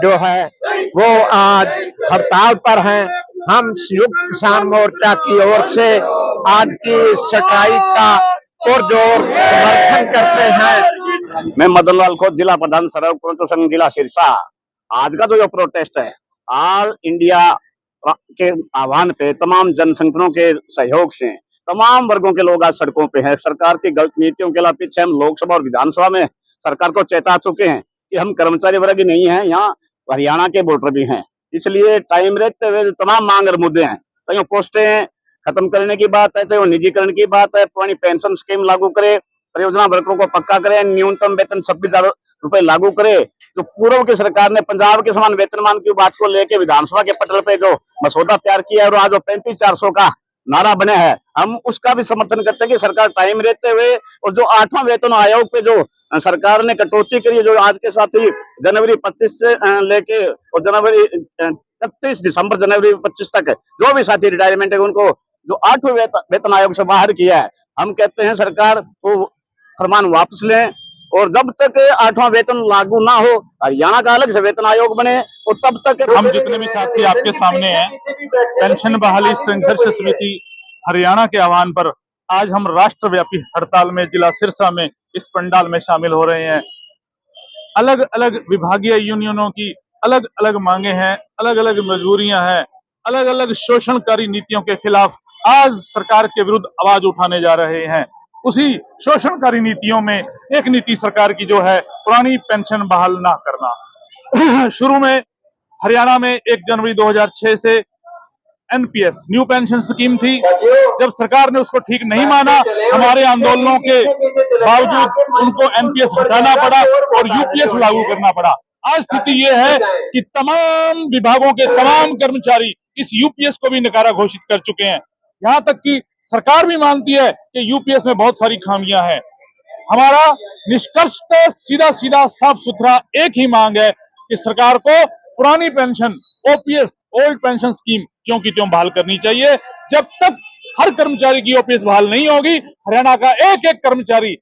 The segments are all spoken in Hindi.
जो है वो आज हड़ताल पर हैं। हम संयुक्त किसान मोर्चा की ओर से आज की स्ट्राइक का पुरजोर समर्थन करते हैं। मैं मदन लाल खोत, जिला प्रधान सड़क कर्मचारी संघ जिला सिरसा। आज का जो प्रोटेस्ट है, ऑल इंडिया के आह्वान पे तमाम जन संगठनों के सहयोग से तमाम वर्गों के लोग आज सड़कों पे हैं। सरकार की गलत नीतियों के अलावा पीछे हम लोकसभा और विधानसभा में सरकार को चेता चुके हैं कि हम कर्मचारी वर्ग ही नहीं है, यहाँ हरियाणा के वोटर भी हैं। इसलिए टाइम रहते हुए तमाम मांग और मुद्दे हैं, चाहे वो पोस्टें खत्म करने की बात है, चाहे वो निजीकरण की बात है, पुरानी पेंशन स्कीम लागू करे, परियोजना वर्करों को पक्का करे, न्यूनतम वेतन 26,000 रुपए लागू करे। जो पूर्व की सरकार ने पंजाब के समान वेतनमान की बात को लेकर विधानसभा के पटल पे जो मसौदा तैयार किया है और आज 35,400 का नारा बने है, हम उसका भी समर्थन करते हैं कि सरकार टाइम रहते हुए और जो 8वां वेतन आयोग पे जो सरकार ने कटौती करी है, जो आज के साथ ही जनवरी 25 से लेके और जनवरी 31 दिसंबर जनवरी 25 तक जो भी साथी रिटायरमेंट है उनको जो 8वें वेतन आयोग से बाहर किया है, हम कहते हैं सरकार को फरमान वापस लें और जब तक 8वां वेतन लागू ना हो हरियाणा का अलग से वेतन आयोग बने और तब तक हम जितने भी साथी आपके सामने हैं, पेंशन बहाली संघर्ष समिति हरियाणा के आह्वान पर आज हम राष्ट्रव्यापी हड़ताल में जिला सिरसा में इस पंडाल में शामिल हो रहे हैं। अलग अलग विभागीय यूनियनों की अलग अलग मांगे हैं, अलग अलग मजबूरियां हैं, अलग अलग शोषणकारी नीतियों के खिलाफ आज सरकार के विरुद्ध आवाज उठाने जा रहे हैं। उसी शोषणकारी नीतियों में एक नीति सरकार की जो है पुरानी पेंशन बहाल ना करना। शुरू में हरियाणा में 1 जनवरी 2006 से एनपीएस न्यू पेंशन स्कीम थी। जब सरकार ने उसको ठीक नहीं माना, हमारे आंदोलनों के बावजूद उनको एनपीएस हटाना पड़ा और यूपीएस लागू करना पड़ा। आज स्थिति ये है कि तमाम विभागों के तमाम कर्मचारी इस यूपीएस को भी नकारा घोषित कर चुके हैं। यहाँ तक कि सरकार भी मानती है कि यूपीएस में बहुत सारी खामियां हैं। हमारा निष्कर्ष तो सीधा सीधा साफ सुथरा एक ही मांग है कि सरकार को पुरानी pension OPS old pension scheme क्यों की त्यों बहाल करनी चाहिए। जब तक हर कर्मचारी की ओपीएस बहाल नहीं होगी, हरियाणा का एक एक कर्मचारी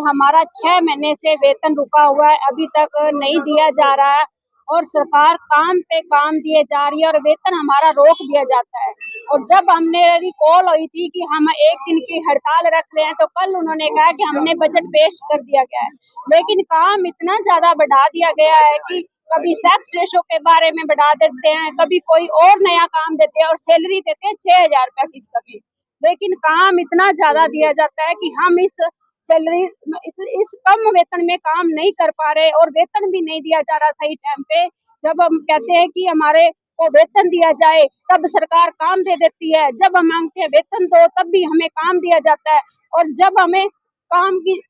हमारा 6 महीने से वेतन रुका हुआ है, अभी तक नहीं दिया जा रहा है और सरकार काम पे काम दिए जा रही है और वेतन हमारा रोक दिया जाता है। और जब हमने कॉल हुई थी कि हम 1 दिन की हड़ताल रख रहे हैं, तो कल उन्होंने कहा कि हमने बजट पेश कर दिया गया है, लेकिन काम इतना ज्यादा बढ़ा दिया गया है कि कभी सेक्स रेशो के बारे में बढ़ा देते हैं, कभी कोई और नया काम देते हैं और सैलरी देते हैं 6,000 रुपया फिक्स सभी, लेकिन काम इतना ज्यादा दिया जाता है कि हम इस सैलरी इस कम वेतन में काम नहीं कर पा रहे और वेतन भी नहीं दिया जा रहा सही टाइम पे। जब हम कहते हैं कि हमारे को वेतन दिया जाए तब सरकार काम दे देती है, जब हम मांगते हैं वेतन दो तब भी हमें काम दिया जाता है। और जब हमें काम की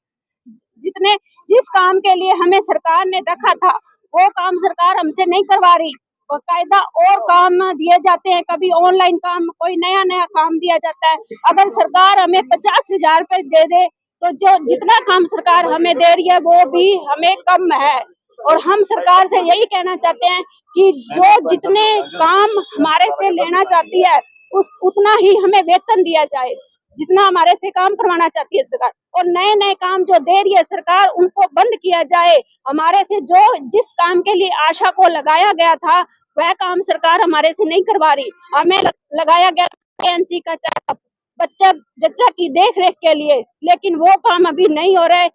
जिस काम के लिए हमें सरकार ने रखा था वो काम सरकार हमसे नहीं करवा रही, बाकायदा और काम दिए जाते हैं, कभी ऑनलाइन काम, कोई नया नया काम दिया जाता है। अगर सरकार हमें 50,000 रुपए दे दे तो जो जितना काम सरकार हमें दे रही है वो भी हमें कम है। और हम सरकार से यही कहना चाहते हैं कि जो जितने काम हमारे से लेना चाहती है उतना ही हमें वेतन दिया जाए, जितना हमारे से काम करवाना चाहती है सरकार, और नए नए काम जो दे रही है सरकार उनको बंद किया जाए। हमारे से जो जिस काम के लिए आशा को लगाया गया था वह काम सरकार हमारे से नहीं करवा रही। हमें लगाया गया एनसी का बच्चा की देख रेख के लिए, लेकिन वो काम अभी नहीं हो रहा है।